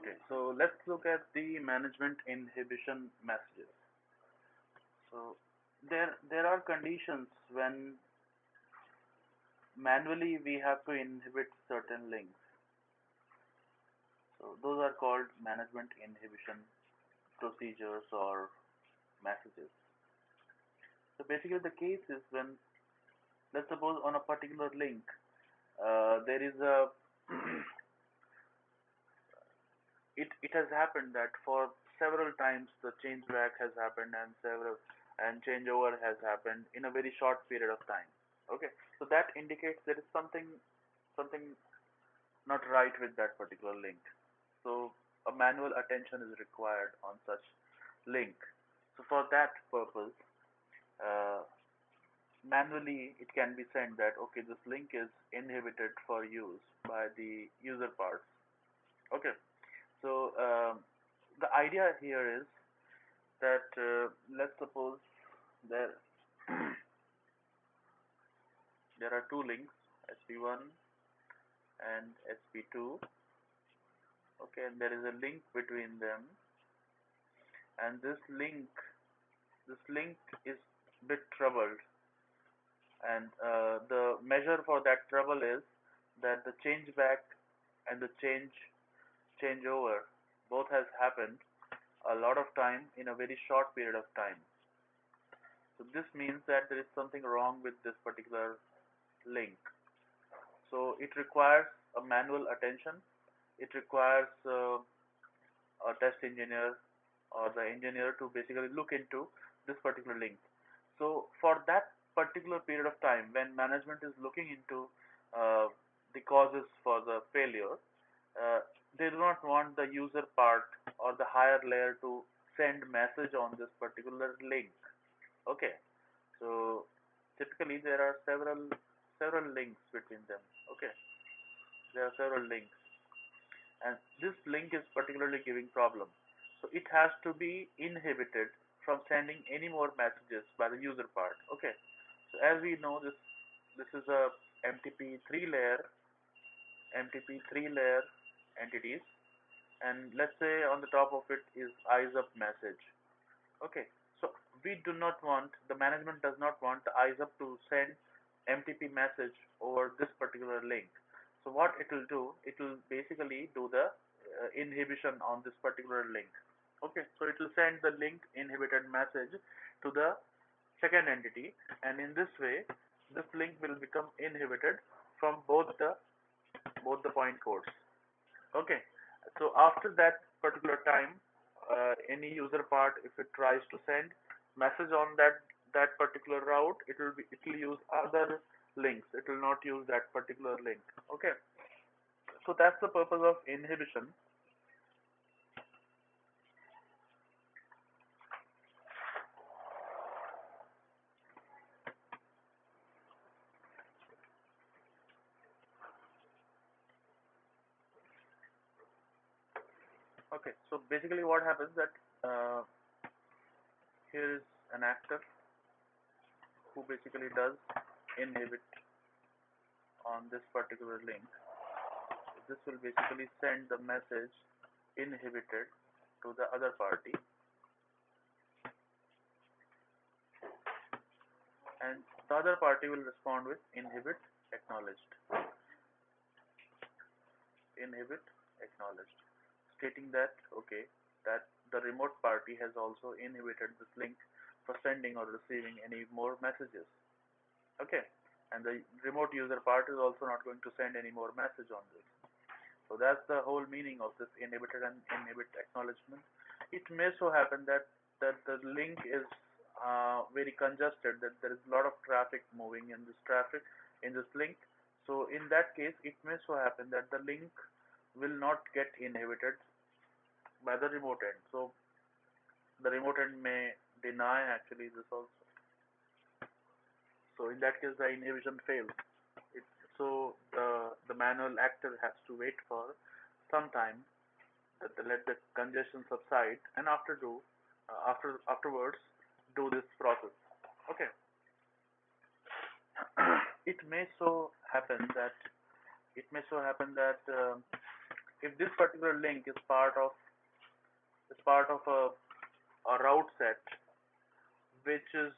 Okay, so let's look at the management inhibition messages. So there are conditions when manually we have to inhibit certain links. So those are called management inhibition procedures or messages. So basically the case is when, let's suppose on a particular link, there is a it has happened that for several times the changeback has happened and changeover has happened in a very short period of time. Okay, so that indicates there is something not right with that particular link. So a manual attention is required on such link. So for that purpose, uh, manually it can be sent that okay, this link is inhibited for use by the user parts. Okay, so the idea here is that let's suppose there there are two links, SP1 and SP2. Okay, and there is a link between them, and this link is bit troubled, and the measure for that trouble is that the change back and the changeover both has happened a lot of time in a very short period of time. So this means that there is something wrong with this particular link. So it requires a manual attention. It requires a test engineer or the engineer to basically look into this particular link. So for that particular period of time, when management is looking into uh, the causes for the failure, uh, they do not want the user part or the higher layer to send message on this particular link. Okay, so typically there are several links between them. Okay, there are several links, and this link is particularly giving problem. So it has to be inhibited from sending any more messages by the user part. Okay, so as we know, this is a MTP3 layer MTP3 layer entities, and let's say on the top of it is eyes up message. Okay, so we do not want, the management does not want the eyes up to send MTP message over this particular link. So what it will do, it will basically do the inhibition on this particular link. Okay, so it will send the link inhibited message to the second entity, and in this way this link will become inhibited from both the point codes. Okay, so after that particular time, any user part, if it tries to send message on that particular route, it will use other links. It will not use that particular link. Okay, so that's the purpose of inhibition. Okay, so basically what happens that uh, here is an actor who basically does inhibit on this particular link. So this will basically send the message inhibited to the other party, and the other party will respond with inhibit acknowledged, stating that okay, that the remote party has also inhibited this link for sending or receiving any more messages. Okay, and the remote user part is also not going to send any more message on this. So that's the whole meaning of this inhibited and inhibit acknowledgement. It may so happen that the link is very congested, that there is a lot of traffic moving in this link. So in that case, it may so happen that the link will not get inhibited by the remote end. So the remote end may deny actually this also. So in that case, the inhibition fails. It, so the manual actor has to wait for some time that let the congestion subside, and afterwards do this process. Okay. it may so happen that it may so happen that if this particular link is part of a route set, which is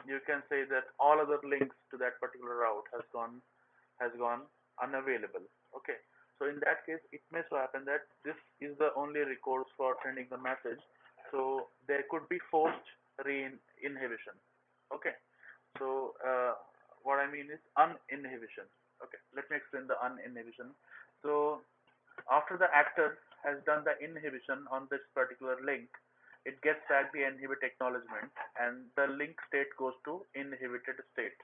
you can say that all other links to that particular route has gone unavailable. Okay, so in that case, it may so happen that this is the only recourse for sending the message. So there could be forced re-inhibition. Okay, so what I mean is uninhibition. Okay, let me explain the uninhibition. So after the actor has done the inhibition on this particular link, it gets back the inhibit acknowledgement and the link state goes to inhibited state.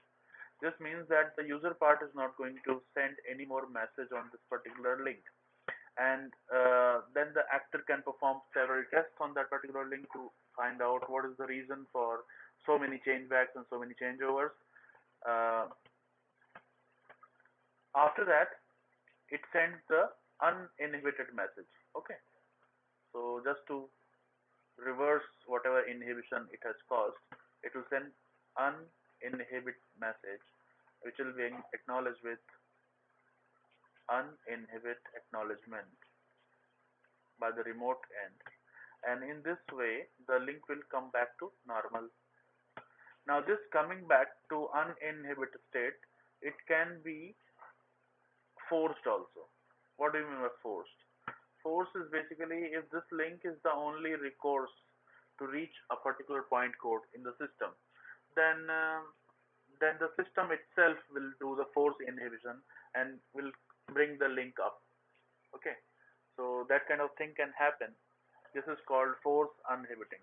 This means that the user part is not going to send any more message on this particular link. And then the actor can perform several tests on that particular link to find out what is the reason for so many changebacks and so many changeovers. Uh, After that, it sends the uninhibited message. Okay, so just to reverse whatever inhibition it has caused, it will send uninhibit message, which will be acknowledged with uninhibit acknowledgement by the remote end. And in this way, the link will come back to normal. Now, this coming back to uninhibited state, it can be forced also. What do you mean by forced? Force is basically if this link is the only recourse to reach a particular point code in the system, then the system itself will do the force inhibition and will bring the link up. Okay, so that kind of thing can happen. This is called force uninhibiting.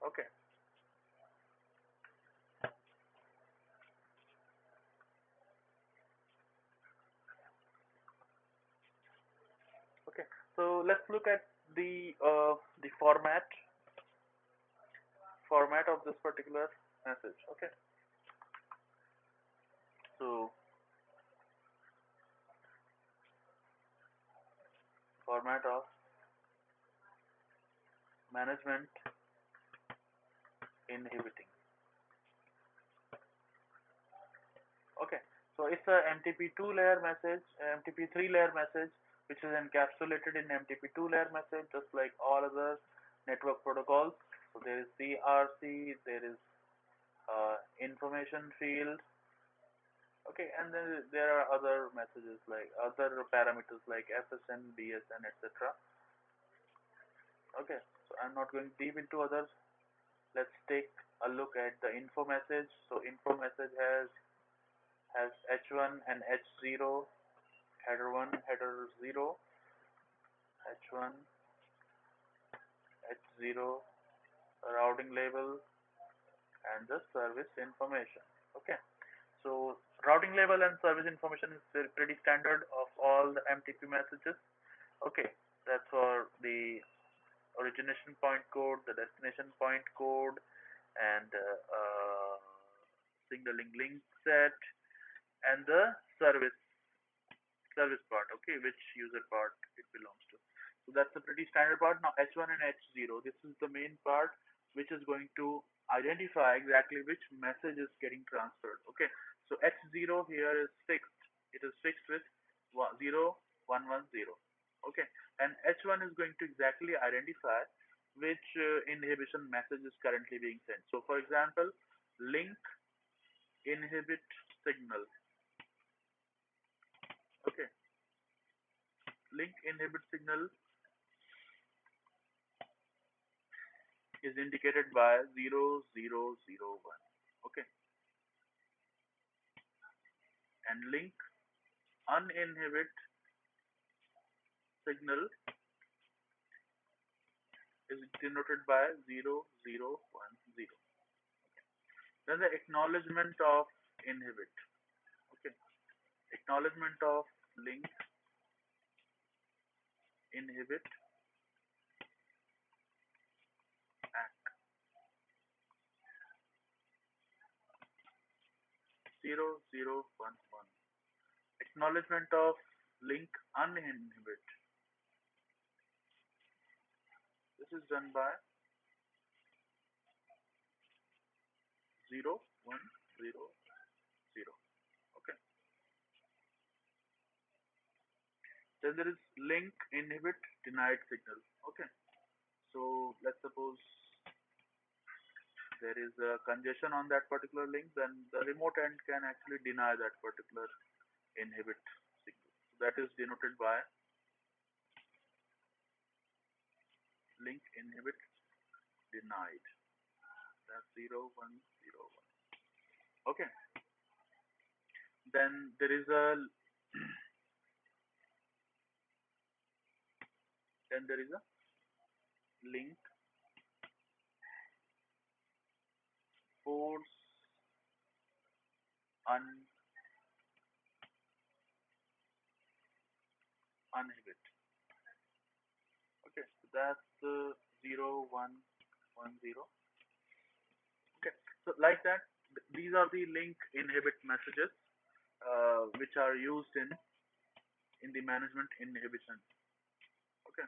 Okay, okay. So let's look at the format of this particular message. Okay, so format of management inhibiting. Okay, so it's a MTP2 layer message, MTP3 layer message, which is encapsulated in MTP2 layer message, just like all other network protocols. So there is CRC, there is information field. Okay, and then there are other messages like other parameters like SSN, BSN, etc. Okay, so I'm not going deep into others. Let's take a look at the info message. So info message has H1 and H0, header 1, header 0, H1, H0, routing label, and the service information. Okay, so routing label and service information is pretty standard of all the MTP messages. Okay, that's for the origination point code, the destination point code, and signaling link set, and the service part. Okay, which user part it belongs to. So that's a pretty standard part. Now H1 and H0, this is the main part which is going to identify exactly which message is getting transferred. Okay, so H0 here is fixed. It is fixed with 0110. Okay, and H1 is going to exactly identify which inhibition message is currently being sent. So for example, link inhibit signal. Okay, link inhibit signal is indicated by 0001. Okay, and link uninhibit signal is denoted by 0010. Then the acknowledgement of inhibit. Okay, acknowledgement of link inhibit act 0011. Acknowledgement of link uninhibit. This is done by 0100. Okay. Then there is link, inhibit, denied signal. Okay. So let's suppose there is a congestion on that particular link, then the remote end can actually deny that particular inhibit signal. So that is denoted by link inhibit denied. That's 0, 1, 0, 1. Okay. Then there is a then there is a link force uninhibit. Okay, so that's 0, 1, 1, 0. Okay, so like that, these are the link inhibit messages which are used in the management inhibition. Okay.